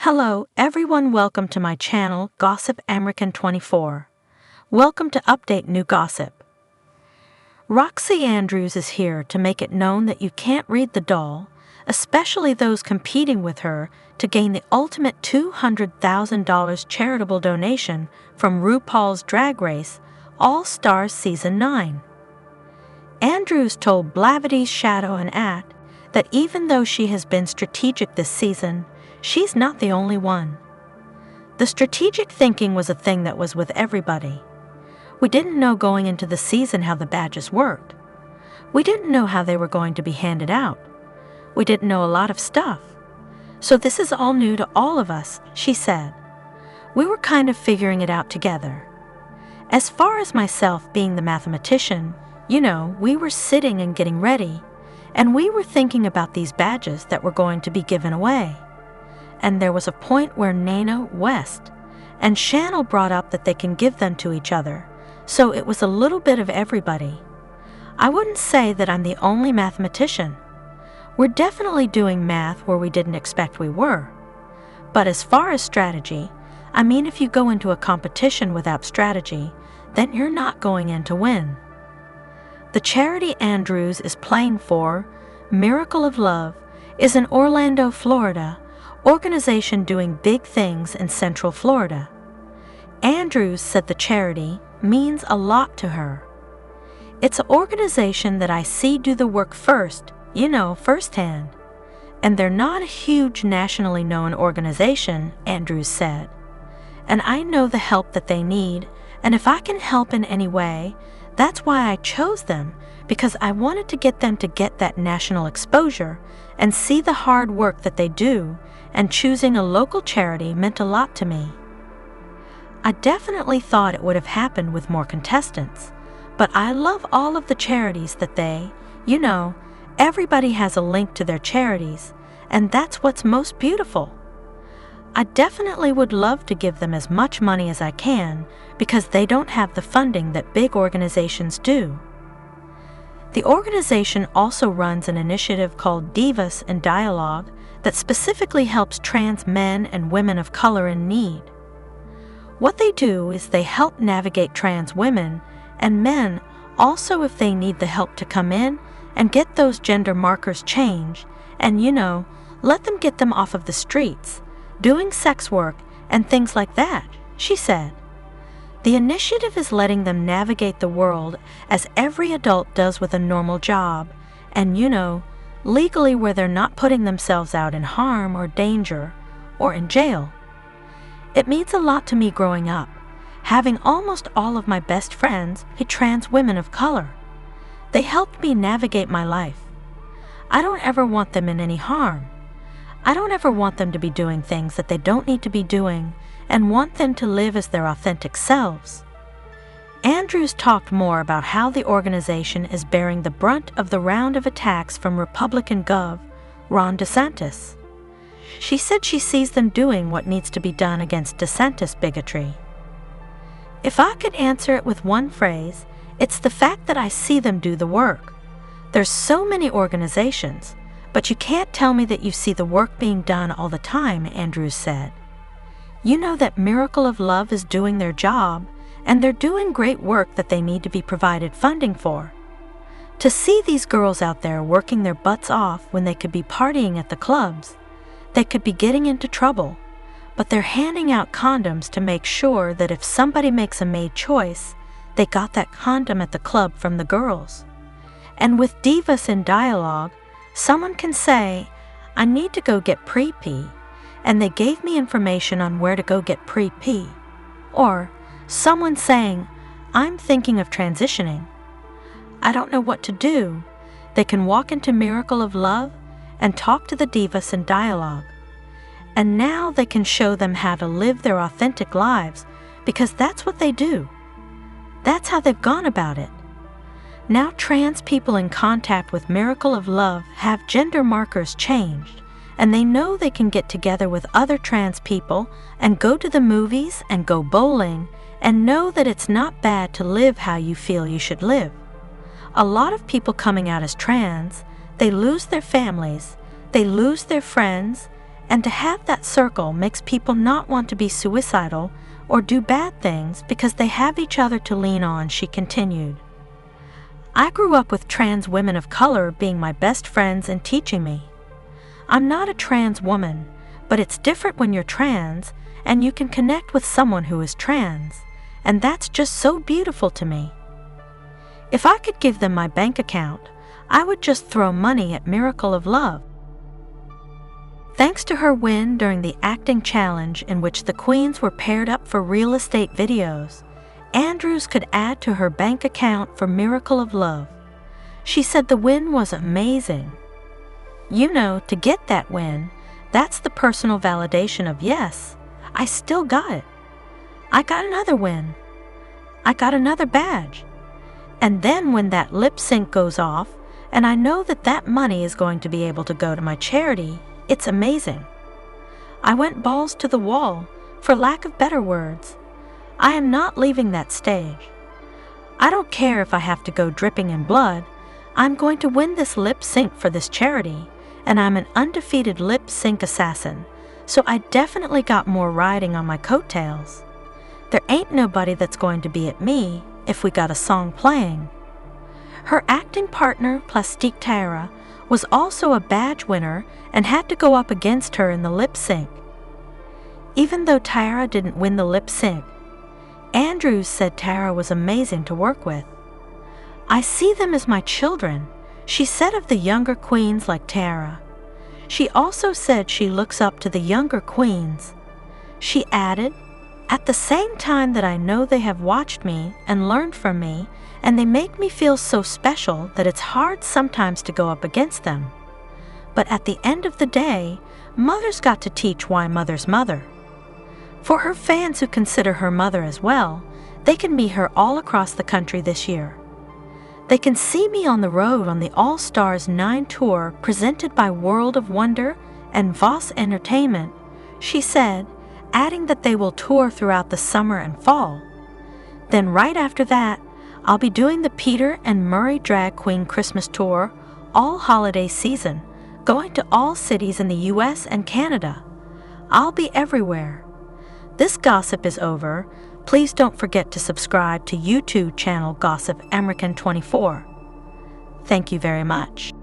Hello, everyone. Welcome to my channel, Gossip American 24. Welcome to update new gossip. Roxxxy Andrews is here to make it known that you can't read the doll, especially those competing with her, to gain the ultimate $200,000 charitable donation from RuPaul's Drag Race All Stars Season 9. Andrews told Blavity's Shadow and At that even though she has been strategic this season, she's not the only one. The strategic thinking was a thing that was with everybody. We didn't know going into the season how the badges worked. We didn't know how they were going to be handed out. We didn't know a lot of stuff. So this is all new to all of us, she said. We were kind of figuring it out together. As far as myself being the mathematician, we were sitting and getting ready, and we were thinking about these badges that were going to be given away. And there was a point where Nana, West, and Channel brought up that they can give them to each other, so it was a little bit of everybody. I wouldn't say that I'm the only mathematician. We're definitely doing math where we didn't expect we were. But as far as strategy, if you go into a competition without strategy, then you're not going in to win. The charity Andrews is playing for, Miracle of Love, is in Orlando, Florida, organization doing big things in Central Florida. Andrews said the charity means a lot to her. It's an organization that I see do the work firsthand. And they're not a huge nationally known organization, Andrews said. And I know the help that they need, and if I can help in any way, that's why I chose them, because I wanted to get them to get that national exposure and see the hard work that they do, and choosing a local charity meant a lot to me. I definitely thought it would have happened with more contestants, but I love all of the charities that everybody has a link to their charities, and that's what's most beautiful. I definitely would love to give them as much money as I can because they don't have the funding that big organizations do. The organization also runs an initiative called Divas in Dialogue that specifically helps trans men and women of color in need. What they do is they help navigate trans women and men also if they need the help to come in and get those gender markers changed and, let them get them off of the streets, doing sex work and things like that, she said. The initiative is letting them navigate the world as every adult does with a normal job and, legally where they're not putting themselves out in harm or danger or in jail. It means a lot to me growing up, having almost all of my best friends be trans women of color. They helped me navigate my life. I don't ever want them in any harm. I don't ever want them to be doing things that they don't need to be doing and want them to live as their authentic selves. Andrews talked more about how the organization is bearing the brunt of the round of attacks from Republican Gov. Ron DeSantis. She said she sees them doing what needs to be done against DeSantis bigotry. If I could answer it with one phrase, it's the fact that I see them do the work. There's so many organizations, but you can't tell me that you see the work being done all the time, Andrews said. You know that Miracle of Love is doing their job, and they're doing great work that they need to be provided funding for. To see these girls out there working their butts off when they could be partying at the clubs, they could be getting into trouble, but they're handing out condoms to make sure that if somebody makes a made choice, they got that condom at the club from the girls. And with Divas in Dialogue, someone can say, I need to go get pre-P, and they gave me information on where to go get pre-P. Or someone saying, I'm thinking of transitioning. I don't know what to do. They can walk into Miracle of Love and talk to the Divas in Dialogue. And now they can show them how to live their authentic lives because that's what they do. That's how they've gone about it. Now trans people in contact with Miracle of Love have gender markers changed, and they know they can get together with other trans people and go to the movies and go bowling and know that it's not bad to live how you feel you should live. A lot of people coming out as trans, they lose their families, they lose their friends, And to have that circle makes people not want to be suicidal or do bad things because they have each other to lean on, she continued. I grew up with trans women of color being my best friends and teaching me. I'm not a trans woman, but it's different when you're trans and you can connect with someone who is trans, and that's just so beautiful to me. If I could give them my bank account, I would just throw money at Miracle of Love. Thanks to her win during the acting challenge in which the queens were paired up for real estate videos, Andrews could add to her bank account for Miracle of Love. She said the win was amazing. You know, to get that win, that's the personal validation of yes, I still got it. I got another win. I got another badge. And then when that lip sync goes off, and I know that that money is going to be able to go to my charity, it's amazing. I went balls to the wall, for lack of better words. I am not leaving that stage. I don't care if I have to go dripping in blood. I'm going to win this lip sync for this charity, and I'm an undefeated lip sync assassin, so I definitely got more riding on my coattails. There ain't nobody that's going to be at me if we got a song playing. Her acting partner, Plastique Tyra, was also a badge winner and had to go up against her in the lip sync. Even though Tyra didn't win the lip sync, Andrews said Tyra was amazing to work with. I see them as my children, she said of the younger queens like Tyra. She also said she looks up to the younger queens. She added, at the same time that I know they have watched me and learned from me, and they make me feel so special that it's hard sometimes to go up against them. But at the end of the day, Mother's got to teach why Mother's Mother. For her fans who consider her mother as well, they can meet her all across the country this year. They can see me on the road on the All Stars 9 tour presented by World of Wonder and Voss Entertainment, she said, adding that they will tour throughout the summer and fall. Then right after that, I'll be doing the Peter and Murray Drag Queen Christmas Tour all holiday season, going to all cities in the US and Canada. I'll be everywhere. This gossip is over. Please don't forget to subscribe to YouTube channel Gossip American 24. Thank you very much.